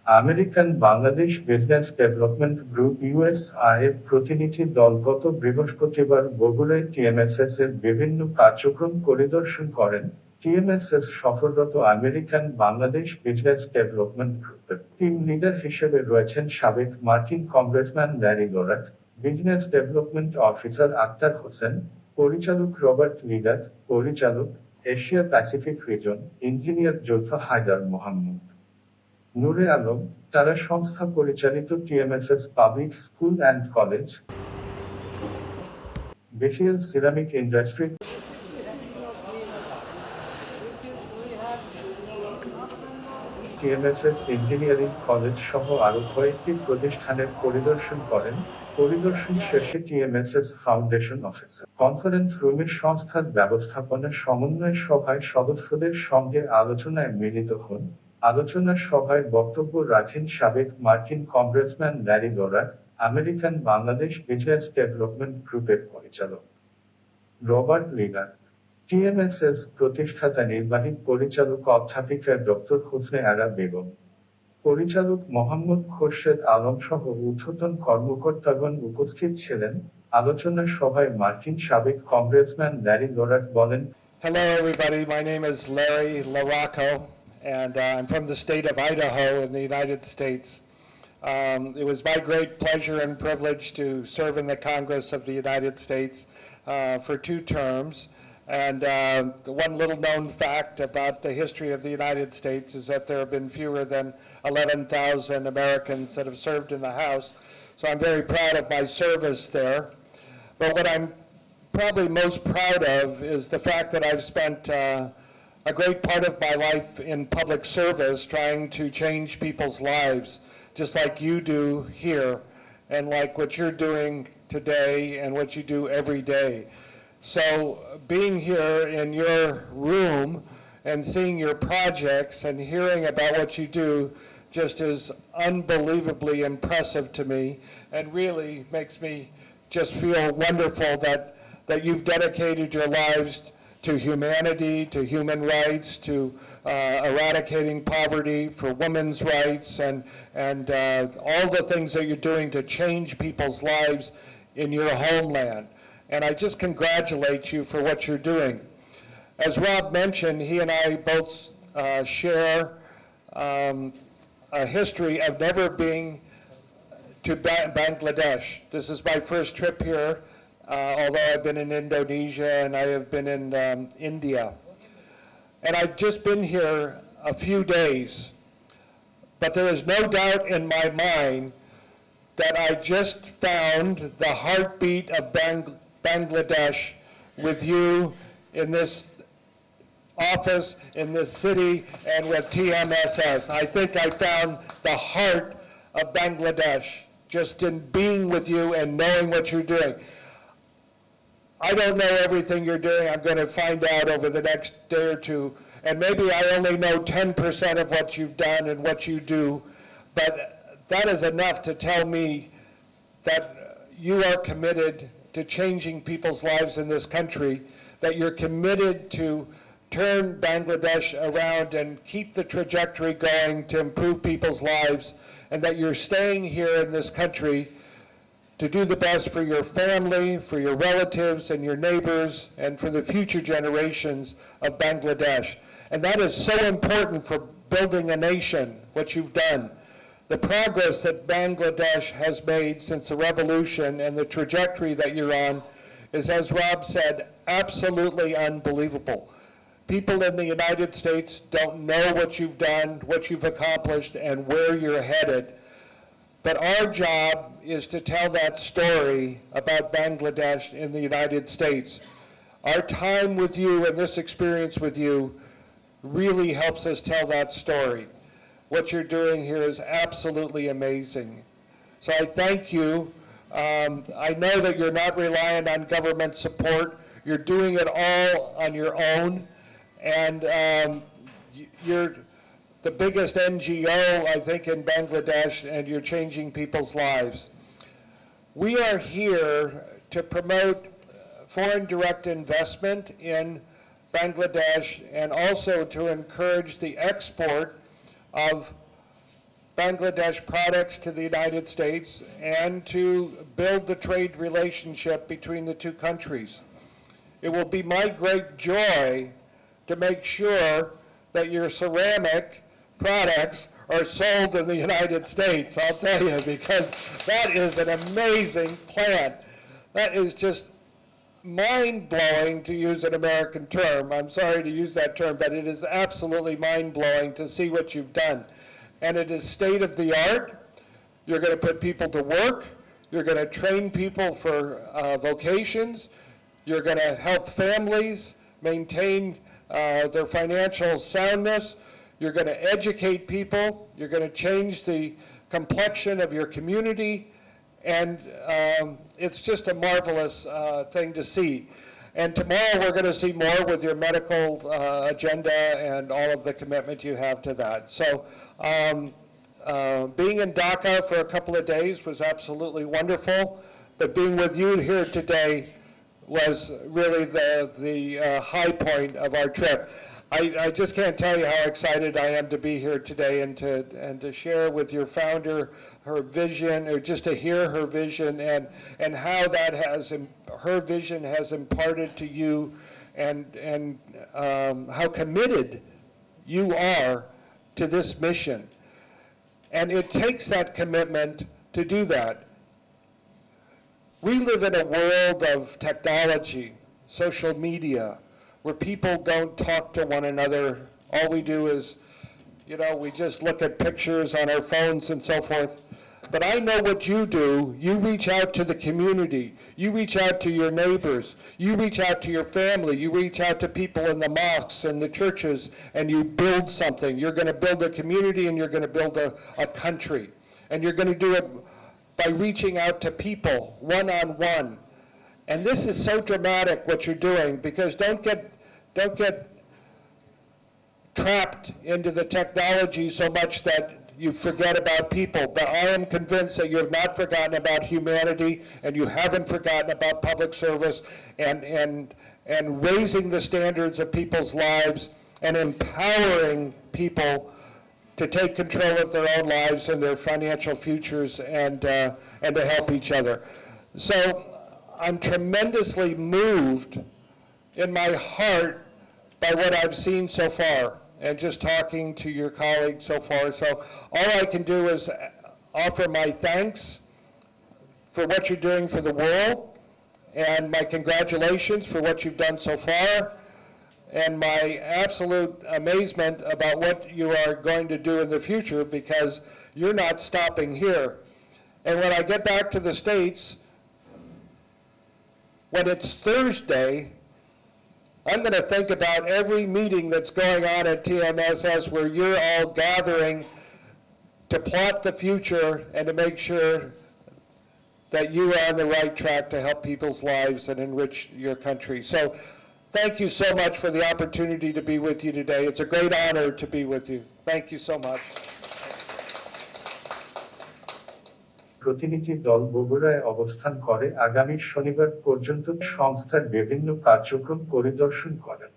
American Bangladesh business development group USI এর প্রতিনিধি দল গত বৃহস্পতিবার বগুড়ায় টিএমএসএস এর বিভিন্ন কার্যক্রম পরিদর্শন করেন। টিএমএসএস সফররত আমেরিকান বাংলাদেশ বিজনেস ডেভেলপমেন্ট গ্রুপের টিম লিডার হিসেবে রয়েছেন সাবেক মার্কিন congressman Larry Lorak, business development officer Akhtar Hossain, পরিচালক রবার্ট লিডার, পরিচালক Asia Pacific region engineer Zolfa Haider Mohammad, Nure Alam. তারা সংস্থা পরিচালিত TMSS public school and college, বেসিয়াল ceramic industry, TMSS engineering college সহ আরো কয়েকটি প্রতিষ্ঠানের পরিদর্শন করেন। পরিদর্শন শেষে টিএমএসএস ফাউন্ডেশন অফিসে কনফারেন্স রুমে সংস্থার ব্যবস্থাপনা সমন্বয় সভায় সদস্যদের সঙ্গে আলোচনায় মিলিত হন। আলোচনা সভায় বক্তব্য রাখেন সাবেক মার্কিন congressman Larry Lorak, American Bangladesh business development গ্রুপের পরিচালক রবার্ট লিডার, টিএমএসএস প্রতিষ্ঠাতা নির্বাহী পরিচালক অধ্যাপিকা ডক্টর হুসনে আরা বেগম, পরিচালক মোহাম্মদ খোরশেদ আলম সহ ঊর্ধ্বতন কর্মকর্তাগণ উপস্থিত ছিলেন। আলোচনা সভায় মার্কিন সাবেক কংগ্রেসম্যান ল্যারি লোরাক বলেন, Hello everybody, my name is Larry Laraco and I'm from the state of Idaho in the United States. It was my great pleasure and privilege to serve in the Congress of the United States for 2 terms. And the one little known fact about the history of the United States is that there have been fewer than 11,000 Americans that have served in the House. So I'm very proud of my service there. But what I'm probably most proud of is the fact that I've spent a great part of my life in public service trying to change people's lives, just like you do here, and like what you're doing today and what you do every day. So being here in your room and seeing your projects and hearing about what you do just is unbelievably impressive to me and really makes me just feel wonderful that you've dedicated your lives to humanity, to human rights, to eradicating poverty, for women's rights, and all the things that you're doing to change people's lives in your homeland. And I just congratulate you for what you're doing. As Rob mentioned, he and I both share a history of never being to Bangladesh. This is my first trip here, although I've been in Indonesia and I have been in India. And I've just been here a few days, but there is no doubt in my mind that I just found the heartbeat of Bangladesh with you in this office, in this city, and with TMSS. I think I found the heart of Bangladesh just in being with you and knowing what you're doing. I don't know everything you're doing. I'm going to find out over the next day or two. And maybe I only know 10% of what you've done and what you do. But that is enough to tell me that you are committed to changing people's lives in this country, that you're committed to turn Bangladesh around and keep the trajectory going to improve people's lives, and that you're staying here in this country to do the best for your family, for your relatives and your neighbors, and for the future generations of Bangladesh. And that is so important for building a nation, what you've done. The progress that Bangladesh has made since the revolution and the trajectory that you're on is, as Rob said, absolutely unbelievable. People in the United States don't know what you've done, what you've accomplished, and where you're headed. But our job is to tell that story about Bangladesh in the United States. Our time with you and this experience with you really helps us tell that story. What you're doing here is absolutely amazing. So I thank you. I know that you're not reliant on government support. You're doing it all on your own. And you're the biggest NGO, I think, in Bangladesh, and you're changing people's lives. We are here to promote foreign direct investment in Bangladesh and also to encourage the export of Bangladesh products to the United States and to build the trade relationship between the two countries. It will be my great joy to make sure that your ceramic products are sold in the United States, I'll tell you, because that is an amazing plant. That is just mind-blowing, to use an American term. I'm sorry to use that term, but it is absolutely mind-blowing to see what you've done. And it is state-of-the-art. You're going to put people to work. You're going to train people for vocations. You're going to help families maintain their financial soundness. You're going to educate people. You're going to change the complexion of your community. And it's just a marvelous thing to see. And tomorrow we're going to see more with your medical agenda and all of the commitment you have to that. So being in Dhaka for a couple of days was absolutely wonderful, but being with you here today was really the high point of our trip. I just can't tell you how excited I am to be here today and to share with your founder her vision, or just to hear her vision and how that has, her vision has imparted to you, and how committed you are to this mission. And it takes that commitment to do that. We live in a world of technology, social media, where people don't talk to one another. All we do is, you know, we just look at pictures on our phones and so forth. But I know what you do. You reach out to the community. You reach out to your neighbors. You reach out to your family. You reach out to people in the mosques and the churches, and you build something. You're going to build a community, and you're going to build a country. And you're going to do it by reaching out to people one-on-one. And this is so dramatic what you're doing, because don't get trapped into the technology so much that you forget about people. But I am convinced that you have not forgotten about humanity, and you haven't forgotten about public service and raising the standards of people's lives and empowering people to take control of their own lives and their financial futures, and to help each other. So I'm tremendously moved in my heart by what I've seen so far, and just talking to your colleagues so far. So all I can do is offer my thanks for what you're doing for the world, and my congratulations for what you've done so far, and my absolute amazement about what you are going to do in the future, because you're not stopping here. And when I get back to the States, when it's Thursday, I'm going to think about every meeting that's going on at TMSS where you're all gathering to plot the future and to make sure that you are on the right track to help people's lives and enrich your country. So thank you so much for the opportunity to be with you today. It's a great honor to be with you. Thank you so much. প্রতিনিধি দল বগুড়ায় অবস্থান করে আগামী শনিবার পর্যন্ত সংস্থার বিভিন্ন কার্যক্রম পরিদর্শন করেন।